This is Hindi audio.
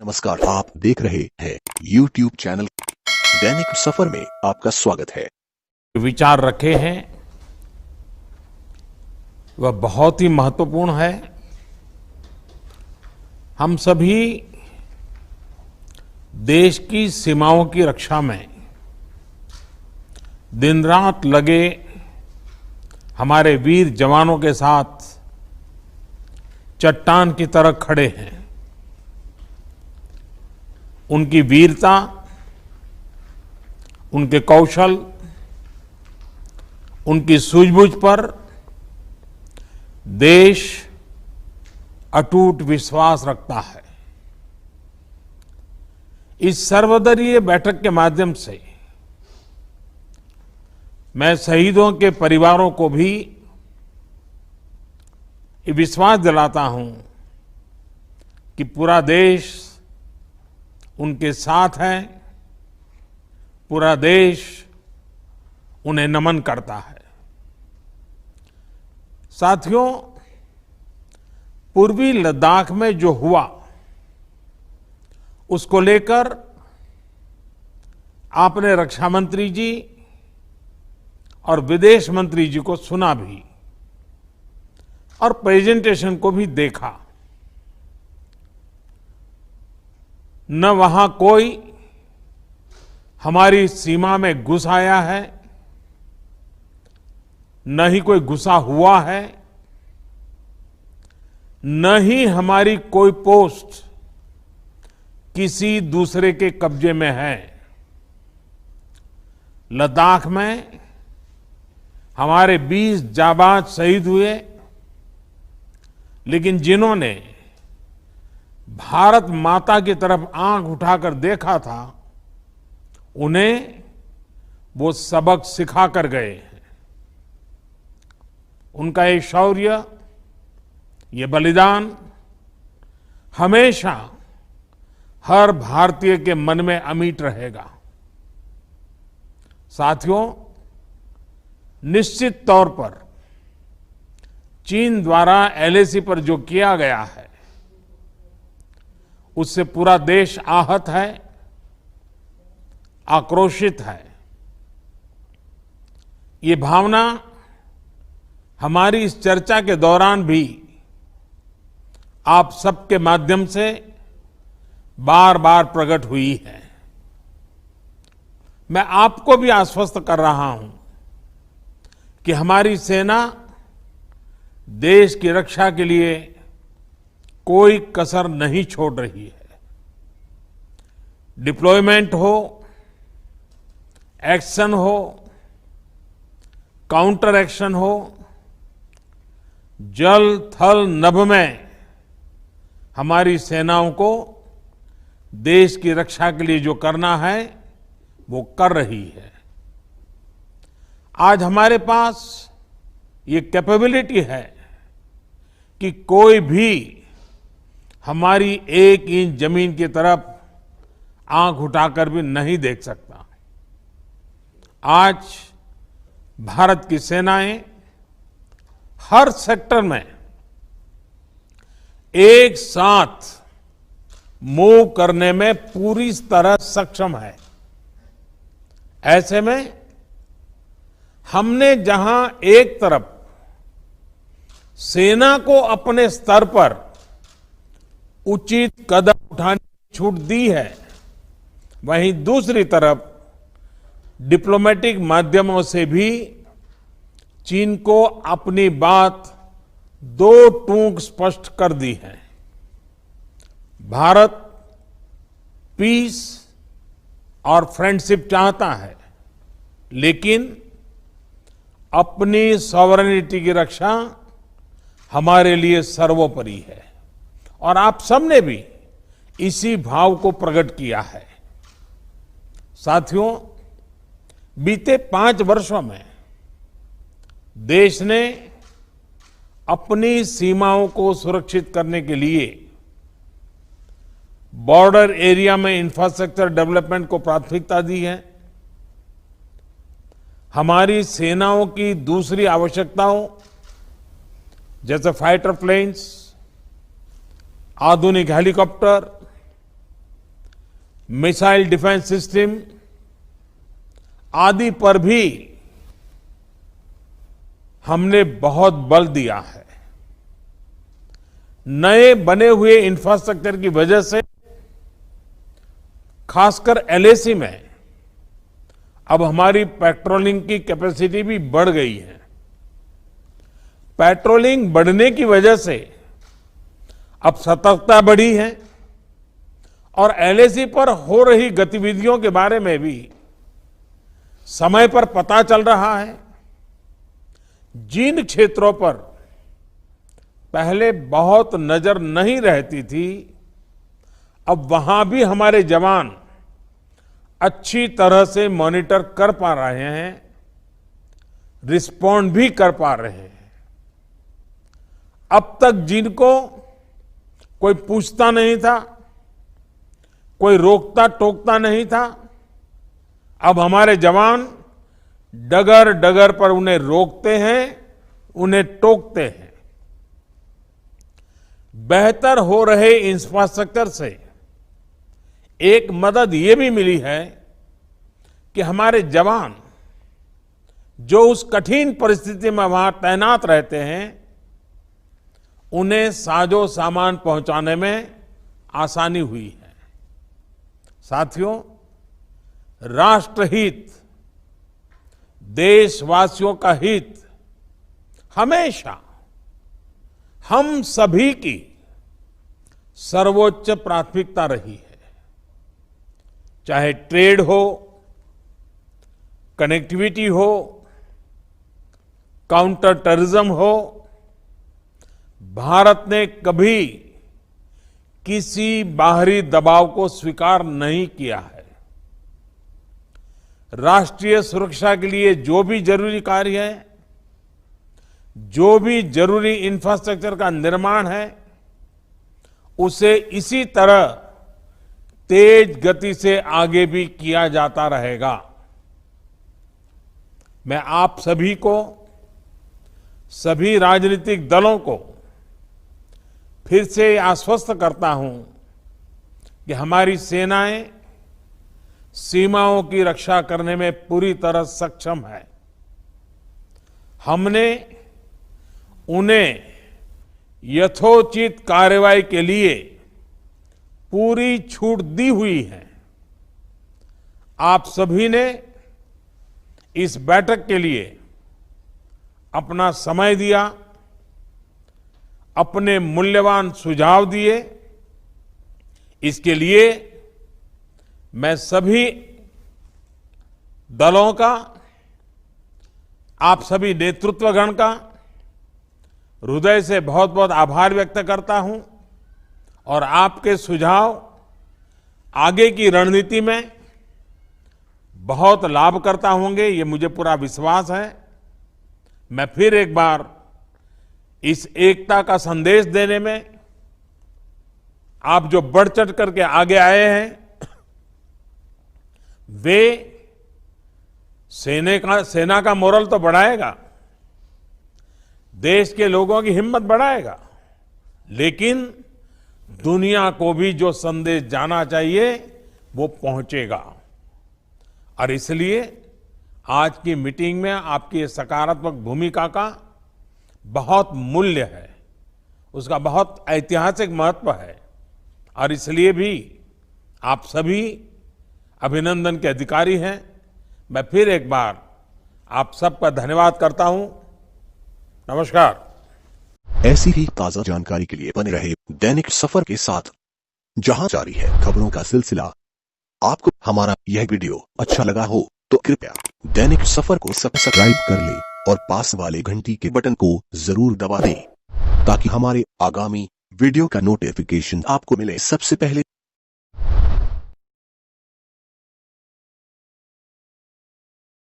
नमस्कार, आप देख रहे हैं YouTube चैनल दैनिक सफर में आपका स्वागत है। विचार रखे हैं वह बहुत ही महत्वपूर्ण है। हम सभी देश की सीमाओं की रक्षा में दिन रात लगे हमारे वीर जवानों के साथ चट्टान की तरह खड़े हैं। उनकी वीरता, उनके कौशल, उनकी सूझबूझ पर देश अटूट विश्वास रखता है। इस सर्वदलीय बैठक के माध्यम से मैं शहीदों के परिवारों को भी ये विश्वास दिलाता हूं कि पूरा देश उनके साथ है, पूरा देश उन्हें नमन करता है। साथियों, पूर्वी लद्दाख में जो हुआ उसको लेकर आपने रक्षा मंत्री जी और विदेश मंत्री जी को सुना भी और प्रेजेंटेशन को भी देखा। न वहां कोई हमारी सीमा में घुस आया है, न ही कोई घुसा हुआ है, न ही हमारी कोई पोस्ट किसी दूसरे के कब्जे में है। लद्दाख में हमारे 20 जाबाज शहीद हुए, लेकिन जिन्होंने भारत माता की तरफ आंख उठाकर देखा था, उन्हें वो सबक सिखा कर गए हैं। उनका ये शौर्य, ये बलिदान हमेशा हर भारतीय के मन में अमिट रहेगा। साथियों, निश्चित तौर पर चीन द्वारा LAC पर जो किया गया है उससे पूरा देश आहत है, आक्रोशित है। ये भावना हमारी इस चर्चा के दौरान भी आप सबके माध्यम से बार बार प्रकट हुई है। मैं आपको भी आश्वस्त कर रहा हूं कि हमारी सेना देश की रक्षा के लिए कोई कसर नहीं छोड़ रही है। डिप्लॉयमेंट हो, एक्शन हो, काउंटर एक्शन हो, जल थल नभ में हमारी सेनाओं को देश की रक्षा के लिए जो करना है वो कर रही है। आज हमारे पास ये कैपेबिलिटी है कि कोई भी हमारी 1 इंच जमीन की तरफ आंख उठाकर भी नहीं देख सकता। आज भारत की सेनाएं हर सेक्टर में एक साथ मूव करने में पूरी तरह सक्षम है। ऐसे में हमने जहां एक तरफ सेना को अपने स्तर पर उचित कदम उठाने की छूट दी है, वहीं दूसरी तरफ डिप्लोमेटिक माध्यमों से भी चीन को अपनी बात दो टूक स्पष्ट कर दी है। भारत पीस और फ्रेंडशिप चाहता है, लेकिन अपनी सॉवरेनिटी की रक्षा हमारे लिए सर्वोपरि है और आप सबने भी इसी भाव को प्रकट किया है। साथियों, बीते 5 वर्षों में देश ने अपनी सीमाओं को सुरक्षित करने के लिए बॉर्डर एरिया में इंफ्रास्ट्रक्चर डेवलपमेंट को प्राथमिकता दी है। हमारी सेनाओं की दूसरी आवश्यकताओं जैसे फाइटर प्लेन्स, आधुनिक हेलीकॉप्टर, मिसाइल डिफेंस सिस्टम आदि पर भी हमने बहुत बल दिया है। नए बने हुए इंफ्रास्ट्रक्चर की वजह से खासकर एलएसी में अब हमारी पेट्रोलिंग की कैपेसिटी भी बढ़ गई है। पेट्रोलिंग बढ़ने की वजह से अब सतर्कता बढ़ी है और एलएसी पर हो रही गतिविधियों के बारे में भी समय पर पता चल रहा है। जिन क्षेत्रों पर पहले बहुत नजर नहीं रहती थी, अब वहां भी हमारे जवान अच्छी तरह से मॉनिटर कर पा रहे हैं, रिस्पॉन्ड भी कर पा रहे हैं। अब तक जिनको कोई पूछता नहीं था, कोई रोकता टोकता नहीं था, अब हमारे जवान डगर डगर पर उन्हें रोकते हैं, उन्हें टोकते हैं। बेहतर हो रहे इंफ्रास्ट्रक्चर से एक मदद ये भी मिली है कि हमारे जवान जो उस कठिन परिस्थिति में वहां तैनात रहते हैं, उन्हें साजो सामान पहुंचाने में आसानी हुई है। साथियों, राष्ट्रहित, देशवासियों का हित हमेशा हम सभी की सर्वोच्च प्राथमिकता रही है। चाहे ट्रेड हो, कनेक्टिविटी हो, काउंटर टेररिज्म हो, भारत ने कभी किसी बाहरी दबाव को स्वीकार नहीं किया है। राष्ट्रीय सुरक्षा के लिए जो भी जरूरी कार्य है, जो भी जरूरी इंफ्रास्ट्रक्चर का निर्माण है, उसे इसी तरह तेज गति से आगे भी किया जाता रहेगा। मैं आप सभी को, सभी राजनीतिक दलों को फिर से आश्वस्त करता हूं कि हमारी सेनाएं सीमाओं की रक्षा करने में पूरी तरह सक्षम है। हमने उन्हें यथोचित कार्रवाई के लिए पूरी छूट दी हुई है। आप सभी ने इस बैठक के लिए अपना समय दिया, अपने मूल्यवान सुझाव दिए। इसके लिए मैं सभी दलों का, आप सभी नेतृत्वगण का हृदय से बहुत बहुत आभार व्यक्त करता हूं और आपके सुझाव आगे की रणनीति में बहुत लाभकर्ता होंगे, ये मुझे पूरा विश्वास है। मैं फिर एक बार इस एकता का संदेश देने में आप जो बढ़ चढ़ करके आगे आए हैं, वे सेना का मोरल तो बढ़ाएगा, देश के लोगों की हिम्मत बढ़ाएगा, लेकिन दुनिया को भी जो संदेश जाना चाहिए वो पहुंचेगा। और इसलिए आज की मीटिंग में आपकी ये सकारात्मक भूमिका का बहुत मूल्य है, उसका बहुत ऐतिहासिक महत्व है। और इसलिए भी आप सभी अभिनंदन के अधिकारी हैं। मैं फिर एक बार आप सबका धन्यवाद करता हूं। नमस्कार। ऐसी ही ताजा जानकारी के लिए बने रहे दैनिक सफर के साथ, जहां जारी है खबरों का सिलसिला। आपको हमारा यह वीडियो अच्छा लगा हो तो कृपया दैनिक सफर को सब्सक्राइब कर ले और पास वाले घंटी के बटन को जरूर दबा दें, ताकि हमारे आगामी वीडियो का नोटिफिकेशन आपको मिले सबसे पहले।